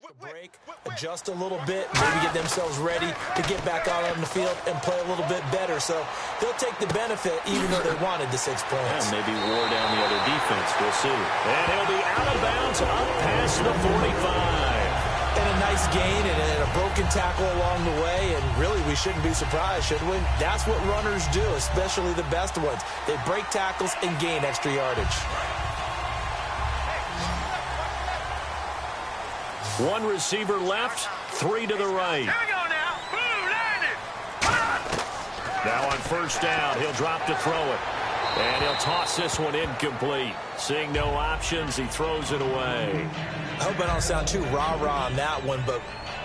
Break, adjust a little bit, maybe get themselves ready to get back out on the field and play a little bit better. So they'll take the benefit even though they wanted the 6 points. And maybe wore down the other defense. We'll see. And he'll be out of bounds up past the 45. And a nice gain and a broken tackle along the way. And really, we shouldn't be surprised, should we? That's what runners do, especially the best ones. They break tackles and gain extra yardage. One receiver left, 3 to the right. Here we go now. Blue landed. Now on first down, he'll drop to throw it. And he'll toss this one incomplete. Seeing no options, he throws it away. I hope I don't sound too rah-rah on that one, but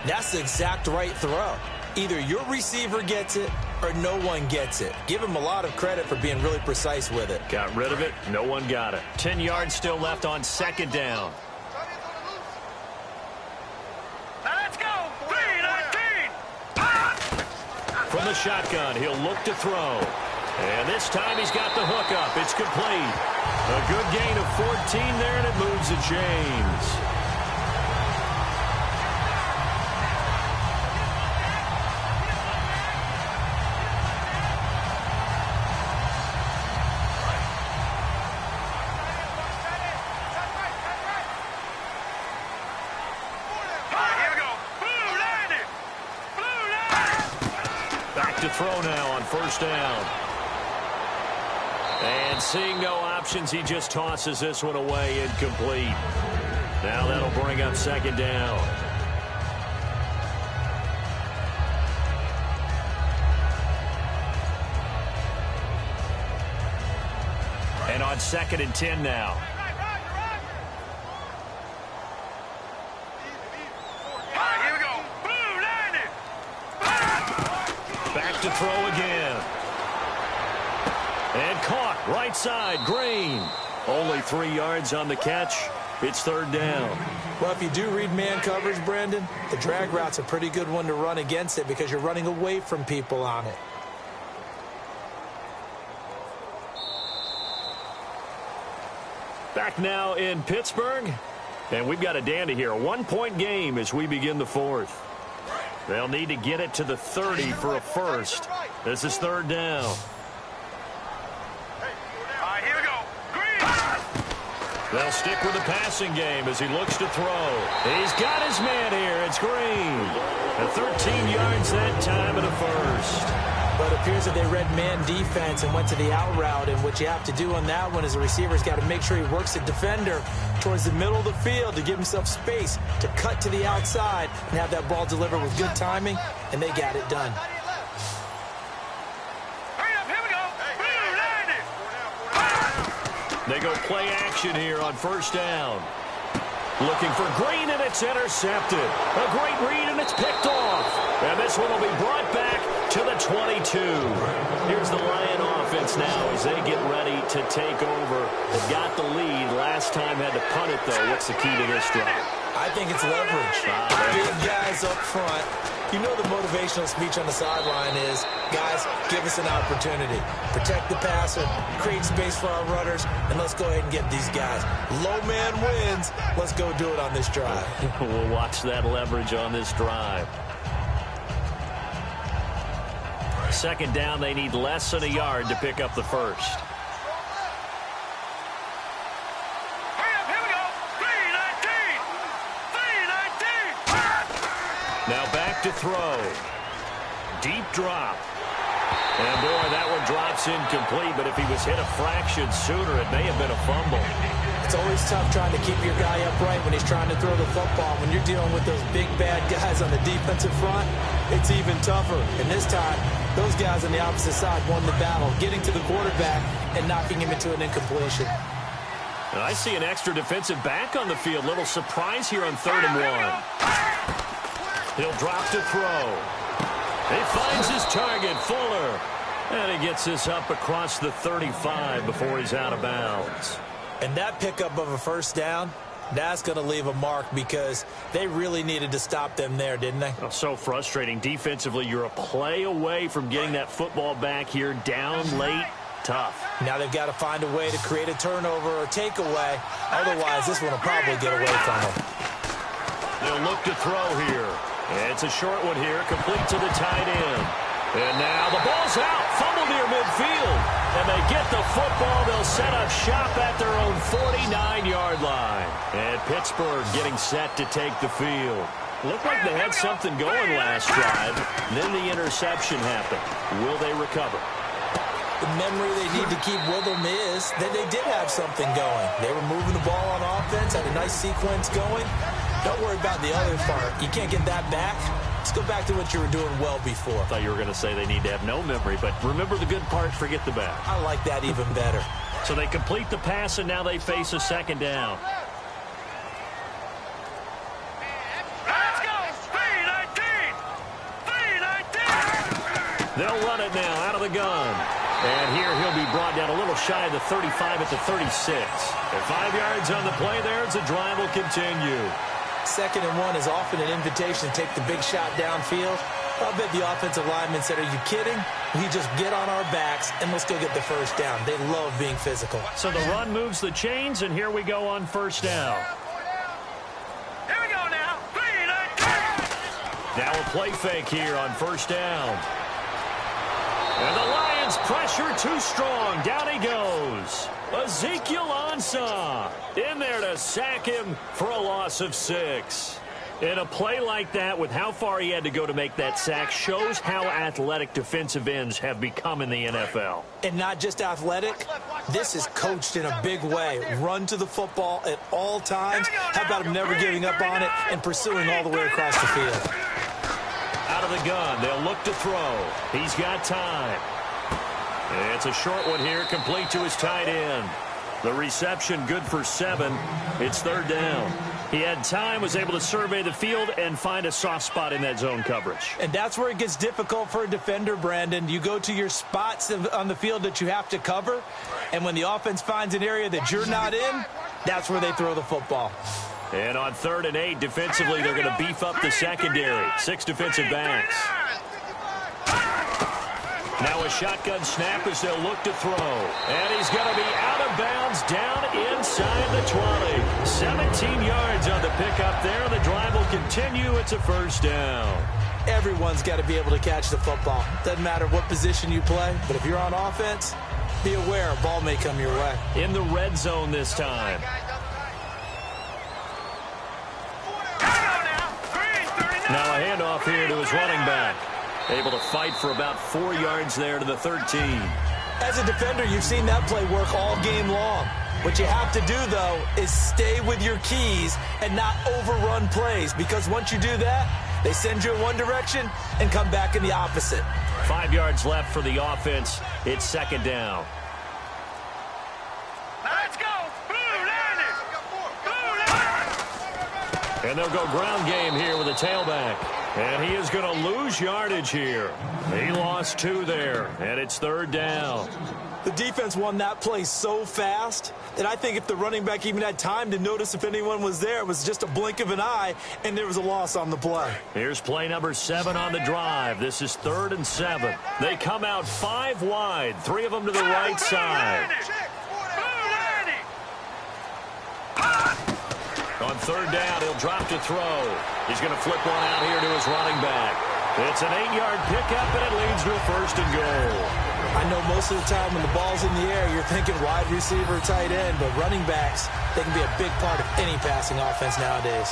that's the exact right throw. Either your receiver gets it or no one gets it. Give him a lot of credit for being really precise with it. Got rid of it. No one got it. 10 yards still left on second down. From the shotgun, he'll look to throw. And this time he's got the hook up. It's complete. A good gain of 14 there, and it moves the chains. To throw now on first down. And seeing no options, he just tosses this one away incomplete. Now that'll bring up second down. And on 2nd and 10 now. To throw again. And caught right side. Green. Only 3 yards on the catch. It's third down. Well, if you do read man coverage, Brandon, the drag route's a pretty good one to run against it because you're running away from people on it. Back now in Pittsburgh. And we've got a dandy here. A 1-point game as we begin the fourth. They'll need to get it to the 30 for a first. This is third down. All right, here we go. Green. They'll stick with the passing game as he looks to throw. He's got his man here. It's Green. And 13 yards that time at a first. But it appears that they read man defense and went to the out route. And what you have to do on that one is the receiver's got to make sure he works the defender towards the middle of the field to give himself space to cut to the outside and have that ball delivered with good timing, and they got it done. Hurry up, here we go. Blue landed. They go play action here on first down. Looking for Green, and it's intercepted. A great read, and it's picked off. And this one will be brought back to the 22. Here's the Lion offense now as they get ready to take over. They've got the lead. Last time had to punt it, though. What's the key to this drive? I think it's leverage. Big guys up front. You know the motivational speech on the sideline is, guys, give us an opportunity. Protect the passer, create space for our runners, and let's go ahead and get these guys. Low man wins. Let's go do it on this drive. We'll watch that leverage on this drive. Second down, they need less than a yard to pick up the first. Now back to throw. Deep drop. And boy, that one drops incomplete, but if he was hit a fraction sooner, it may have been a fumble. It's always tough trying to keep your guy upright when he's trying to throw the football. When you're dealing with those big, bad guys on the defensive front, it's even tougher. And this time, those guys on the opposite side won the battle, getting to the quarterback and knocking him into an incompletion. And I see an extra defensive back on the field. Little surprise here on 3rd and 1. He'll drop to throw. He finds his target, Fuller. And he gets this up across the 35 before he's out of bounds. And that pickup of a first down, that's going to leave a mark because they really needed to stop them there, didn't they? Oh, so frustrating. Defensively, you're a play away from getting that football back here down late. Tough. Now they've got to find a way to create a turnover or takeaway. Otherwise, this one will probably get away from them. They'll look to throw here. It's a short one here, complete to the tight end. And now the ball's out, fumble near midfield. And they get the football. They'll set up shop at their own 49-yard line. And Pittsburgh getting set to take the field. Looked like they had something going last drive. Then the interception happened. Will they recover? The memory they need to keep with them is that they did have something going. They were moving the ball on offense, had a nice sequence going. Don't worry about the other part. You can't get that back. Let's go back to what you were doing well before. I thought you were going to say they need to have no memory, but remember the good part, forget the bad. I like that even better. So they complete the pass, and now they face a second down. Let's go. 319. 319. They'll run it now out of the gun. And here he'll be brought down a little shy of the 35 at the 36. And 5 yards on the play there as the drive will continue. 2nd and 1 is often an invitation to take the big shot downfield. I'll bet the offensive lineman said, are you kidding? We just get on our backs and let's go get the first down. They love being physical. So the run moves the chains, and here we go on first down. Here we go now. 319. Now a play fake here on first down. And the Lions pressure too strong. Down he goes. Ezekiel Ansah in there to sack him for a loss of 6. In a play like that, with how far he had to go to make that sack, shows how athletic defensive ends have become in the NFL. And not just athletic, this is coached in a big way. Run to the football at all times. How about him never giving up on it and pursuing all the way across the field? Out of the gun, they'll look to throw. He's got time. It's a short one here, complete to his tight end. The reception good for 7. It's 3rd down. He had time, was able to survey the field and find a soft spot in that zone coverage. And that's where it gets difficult for a defender, Brandon. You go to your spots on the field that you have to cover, and when the offense finds an area that you're not in, that's where they throw the football. And on 3rd and 8, defensively, they're going to beef up the secondary. 6 defensive backs. Now a shotgun snap as they'll look to throw. And he's going to be out of bounds down inside the 20. 17 yards on the pickup there. The drive will continue. It's a first down. Everyone's got to be able to catch the football. Doesn't matter what position you play, but if you're on offense, be aware a ball may come your way. In the red zone this time. Now a handoff here to his running back. Able to fight for about 4 yards there to the 13. As a defender, you've seen that play work all game long. What you have to do, though, is stay with your keys and not overrun plays, because once you do that, they send you in one direction and come back in the opposite. 5 yards left for the offense. It's 2nd down. Let's go. Blue landed. Blue landed. And they'll go ground game here with a tailback. And he is going to lose yardage here. He lost 2 there, and it's 3rd down. The defense won that play so fast that I think if the running back even had time to notice if anyone was there, it was just a blink of an eye, and there was a loss on the play. Here's play number 7 on the drive. This is 3rd and 7. They come out 5 wide, 3 of them to the right side. On 3rd down, he'll drop to throw. He's going to flip one out here to his running back. It's an 8-yard pickup, and it leads to a 1st and goal. I know most of the time when the ball's in the air, you're thinking wide receiver, tight end, but running backs, they can be a big part of any passing offense nowadays.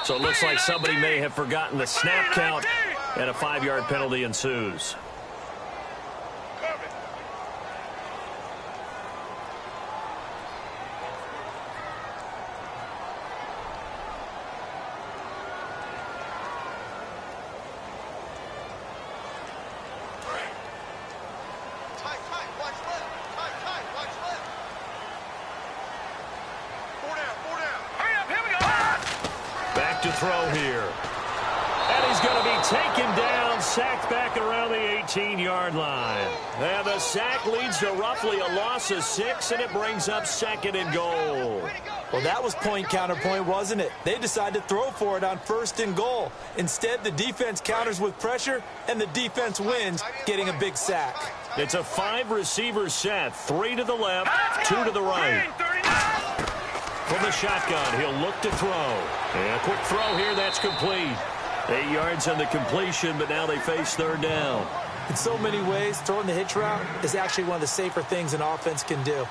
So it looks like somebody may have forgotten the snap count, and a 5-yard penalty ensues. To throw here. And And he's going to be taken down, sacked back around the 18-yard line. And the sack leads to roughly a loss of 6, and it brings up 2nd and goal. Well, that was point counterpoint, wasn't it? They decided to throw for it on 1st and goal. Instead, the defense counters with pressure, and the defense wins, getting a big sack. It's a 5-receiver set, 3 to the left, 2 to the right. From the shotgun, he'll look to throw. And a quick throw here, that's complete. 8 yards on the completion, but now they face 3rd down. In so many ways, throwing the hitch route is actually one of the safer things an offense can do.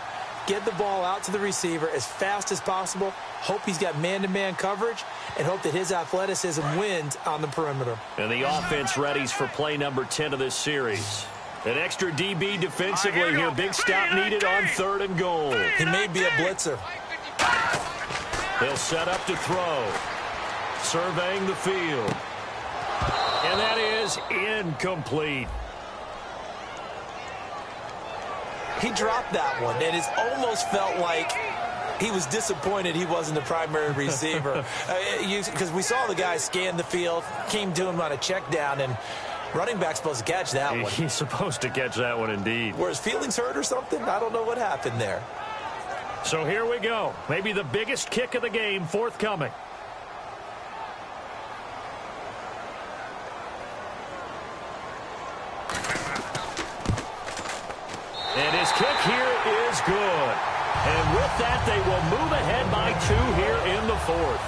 Get the ball out to the receiver as fast as possible, hope he's got man-to-man coverage, and hope that his athleticism wins on the perimeter. And the offense readies for play number 10 of this series. An extra DB defensively here. Big stop needed on 3rd and goal. He may be a blitzer. They'll set up to throw. Surveying the field. And that is incomplete. He dropped that one, and it almost felt like he was disappointed he wasn't the primary receiver. Because we saw the guy scan the field, came to him on a check down, and running back's supposed to catch that one. He's supposed to catch that one indeed. Were his feelings hurt or something? I don't know what happened there. So here we go. Maybe the biggest kick of the game forthcoming. And his kick here is good. And with that, they will move ahead by 2 here in the 4th.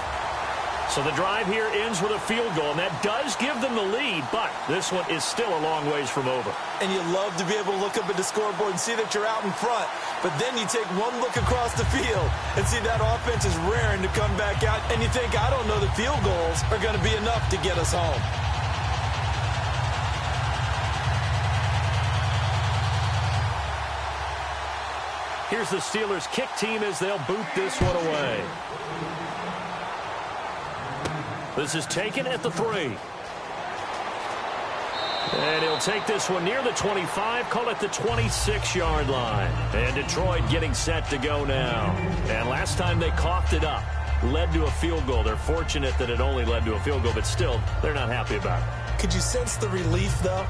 So the drive here ends with a field goal, and that does give them the lead, but this one is still a long ways from over. And you love to be able to look up at the scoreboard and see that you're out in front, but then you take one look across the field and see that offense is raring to come back out, and you think, I don't know that field goals are going to be enough to get us home. Here's the Steelers' kick team as they'll boot this one away. This is taken at the 3. And he'll take this one near the 25, call it the 26-yard line. And Detroit getting set to go now. And last time they coughed it up, led to a field goal. They're fortunate that it only led to a field goal, but still, they're not happy about it. Could you sense the relief, though,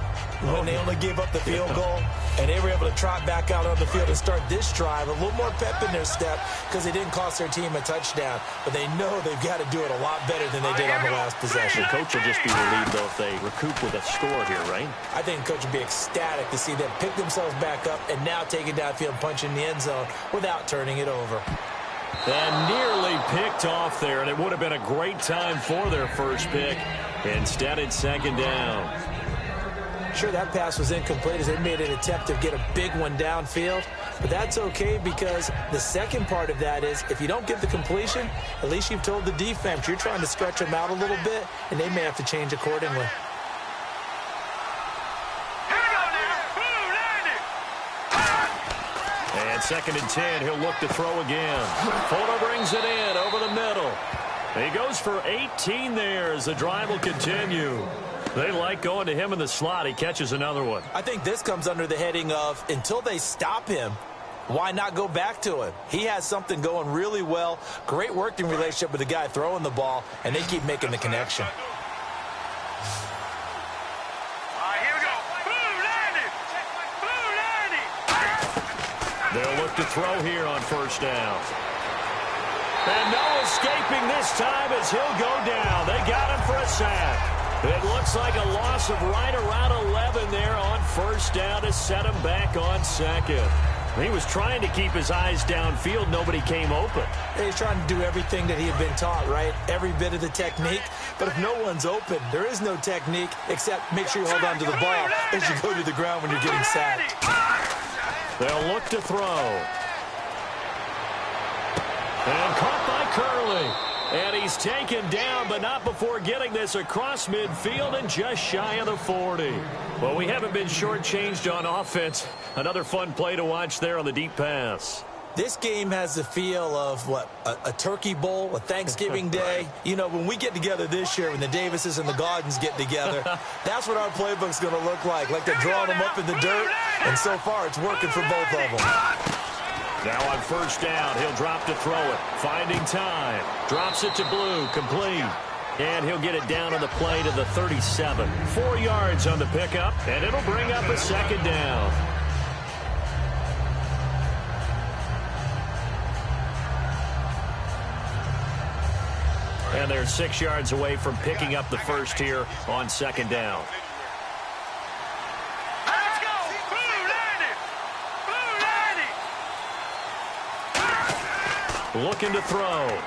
when they only gave up the field goal? And they were able to trot back out on the field and start this drive. A little more pep in their step because they didn't cost their team a touchdown. But they know they've got to do it a lot better than they did on the last possession. The coach will just be relieved, though, if they recoup with a score here, right? I think the coach would be ecstatic to see them pick themselves back up and now take it downfield, punch in the end zone without turning it over. And nearly picked off there, and it would have been a great time for their first pick. Instead, it's 2nd down. Sure, that pass was incomplete as they made an attempt to get a big one downfield, but that's okay because the second part of that is if you don't get the completion, at least you've told the defense you're trying to stretch them out a little bit, and they may have to change accordingly. And 2nd and 10, he'll look to throw again. Fuller brings it in over the middle. He goes for 18 there as the drive will continue. They like going to him in the slot. He catches another one. I think this comes under the heading of until they stop him, why not go back to him? He has something going really well. Great working relationship with the guy throwing the ball, and they keep making the connection. They'll look to throw here on 1st down. And no escaping this time as he'll go down. They got him for a sack. It looks like a loss of right around 11 there on 1st down to set him back on 2nd. He was trying to keep his eyes downfield. Nobody came open. He's trying to do everything that he had been taught, right? Every bit of the technique. But if no one's open, there is no technique except make sure you hold on to the ball as you go to the ground when you're getting sacked. They'll look to throw. And caught by Curley. And he's taken down, but not before getting this across midfield and just shy of the 40. Well, we haven't been shortchanged on offense. Another fun play to watch there on the deep pass. This game has the feel of, what, a turkey bowl, a Thanksgiving day. You know, when we get together this year, when the Davises and the Gardens get together, that's what our playbook's going to look like. Like they're drawing them up in the dirt, and so far it's working for both of them. Now on 1st down, he'll drop to throw it. Finding time. Drops it to Blue. Complete. And he'll get it down on the play to the 37. 4 yards on the pickup, and it'll bring up a second down. And they're 6 yards away from picking up the first here on second down. Let's go! Blue 90! Looking to throw.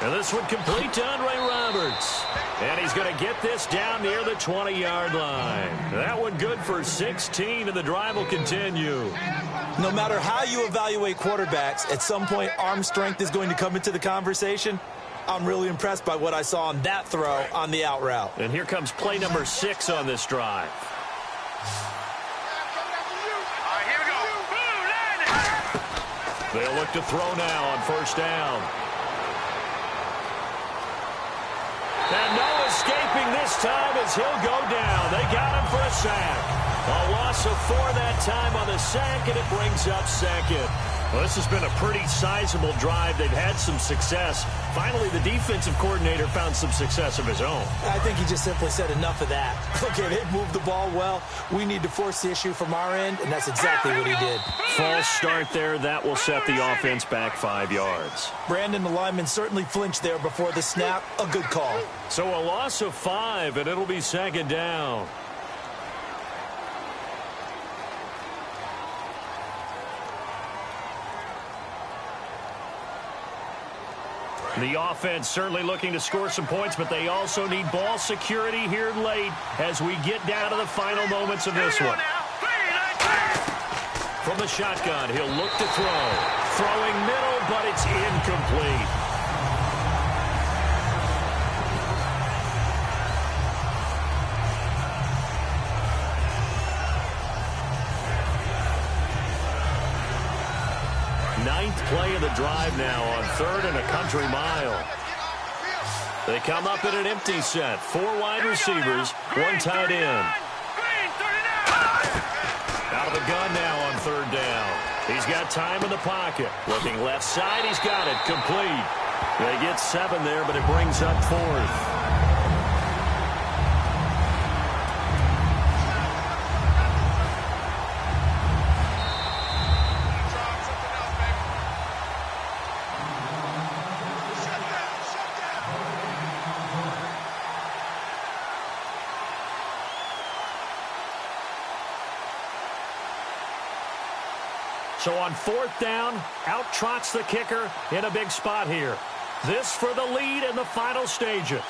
And this one complete to Andre Roberts. And he's going to get this down near the 20-yard line. That one good for 16, and the drive will continue. No matter how you evaluate quarterbacks, at some point arm strength is going to come into the conversation. I'm really impressed by what I saw on that throw on the out route. And here comes play number 6 on this drive. All right, here we go. Blue 90! They'll look to throw now on first down. And no escaping this time as he'll go down. They got him for a sack. A loss of 4 that time on the sack, and it brings up second. Well, this has been a pretty sizable drive. They've had some success. Finally, the defensive coordinator found some success of his own. I think he just simply said enough of that. Okay, they've moved the ball well. We need to force the issue from our end, and that's exactly what he did. False start there. That will set the offense back 5 yards. Brandon, the lineman, certainly flinched there before the snap. A good call. So a loss of 5, and it'll be second down. The offense certainly looking to score some points, but they also need ball security here late as we get down to the final moments of this one. From the shotgun, he'll look to throw. Throwing middle, but it's incomplete. Ninth play of the drive now on 3rd and a country mile. They come up in an empty set. 4 wide receivers, 1 tight end. Out of the gun now on 3rd down. He's got time in the pocket. Looking left side, he's got it. Complete. They get 7 there, but it brings up 4th. So on 4th down, out trots the kicker in a big spot here. This for the lead in the final stages.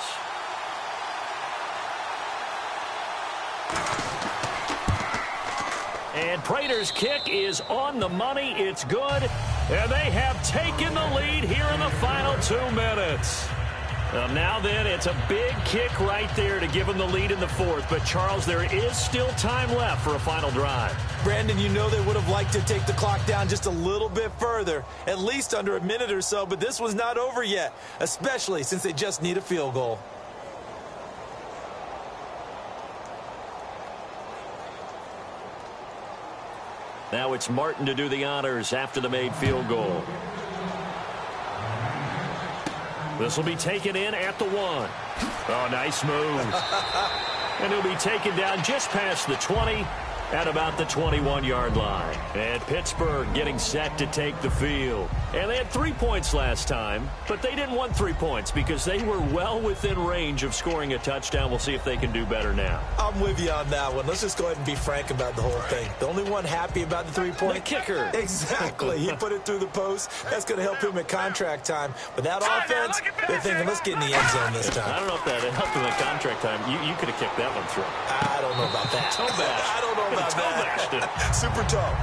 And Prater's kick is on the money. It's good. And they have taken the lead here in the final 2 minutes. Well, now then, it's a big kick right there to give them the lead in the 4th. But, Charles, there is still time left for a final drive. Brandon, you know they would have liked to take the clock down just a little bit further, at least under a minute or so, but this one's not over yet, especially since they just need a field goal. Now it's Martin to do the honors after the made field goal. This will be taken in at the 1. Oh, nice move. And he'll be taken down just past the 20 at about the 21-yard line. And Pittsburgh getting set to take the field. And they had 3 points last time, but they didn't want 3 points because they were well within range of scoring a touchdown. We'll see if they can do better now. I'm with you on that one. Let's just go ahead and be frank about the whole thing. The only one happy about the 3-point? The kicker. Exactly. He put it through the post. That's going to help him at contract time. But that offense, they're thinking, let's get in the end zone this time. I don't know if that helped him at contract time. You could have kicked that one through. I don't know about that. Toe bash. I don't know about that. Super toe.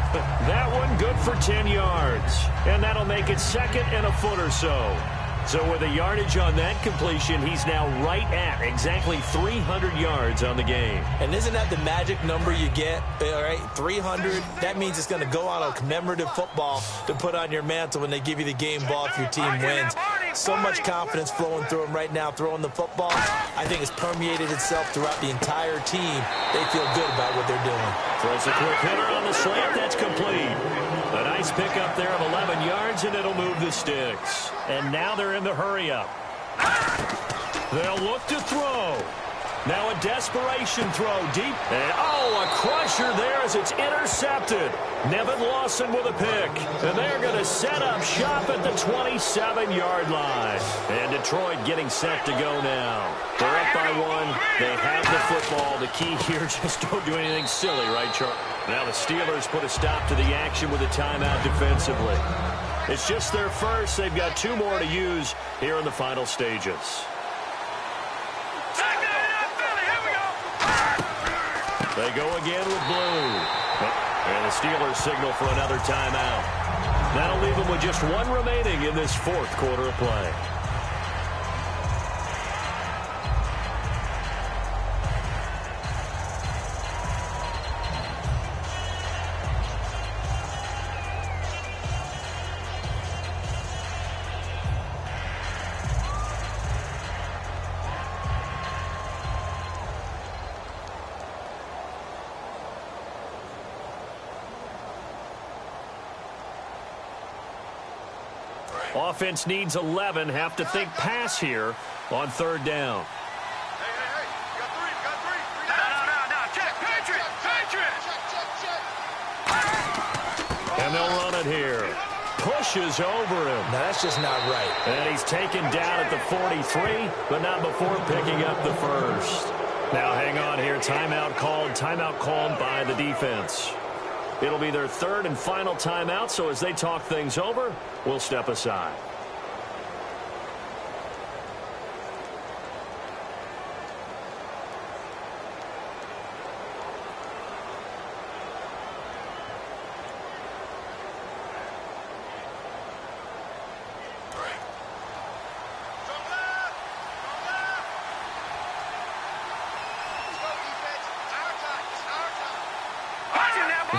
That one good for 10 yards. And that'll make it 2nd and a foot or so. So with a yardage on that completion, he's now right at exactly 300 yards on the game. And isn't that the magic number you get? All right, 300. That means it's going to go on a commemorative football to put on your mantle when they give you the game ball if your team wins. So much confidence flowing through him right now, throwing the football. I think it's permeated itself throughout the entire team. They feel good about what they're doing. Throws a quick hitter on the slant. That's complete. A nice pickup there of 11 yards, and it'll move the sticks. And now they're in the hurry-up. They'll look to throw. Now a desperation throw deep. And, a crusher there as it's intercepted. Nevin Lawson with a pick. And they're going to set up shop at the 27-yard line. And Detroit getting set to go now. They're up by 1. They have the football. The key here, just don't do anything silly, right, Charlie? Now the Steelers put a stop to the action with a timeout defensively. It's just their first. They've got 2 more to use here in the final stages. They go again with blue. And the Steelers signal for another timeout. That'll leave them with just 1 remaining in this 4th quarter of play. Offense needs 11. Have to think pass here on 3rd down. Hey, you got 3, No, check, Patriot. And they'll run it here. Pushes over him. Now, that's just not right. And he's taken down at the 43, but not before picking up the first. Now, hang on here. Timeout called by the defense. It'll be their 3rd and final timeout, so as they talk things over, we'll step aside.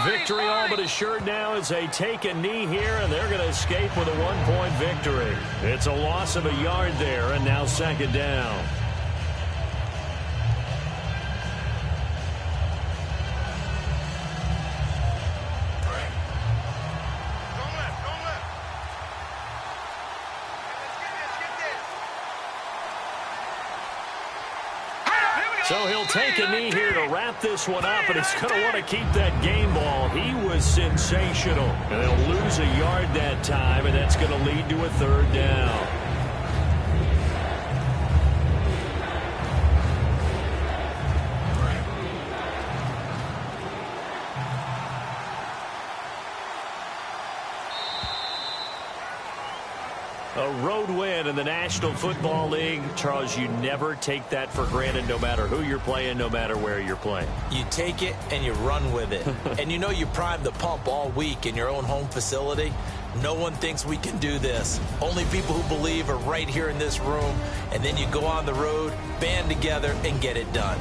Victory all but assured now as they take a knee here, and they're going to escape with a 1-point victory. It's a loss of a yard there, and now 2nd down. So he'll take a knee here to wrap this one up, and he's going to want to keep that game ball. He was sensational. And they'll lose a yard that time, and that's going to lead to a 3rd down. A road win in the National Football League. Charles, you never take that for granted no matter who you're playing, no matter where you're playing. You take it and you run with it. And you know you primed the pump all week in your own home facility. No one thinks we can do this. Only people who believe are right here in this room. And then you go on the road, band together, and get it done.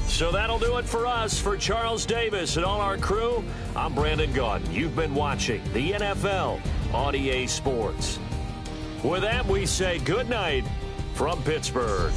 So that'll do it for us. For Charles Davis and all our crew, I'm Brandon Gaudin. You've been watching the NFL on EA Sports. With that, we say good night from Pittsburgh.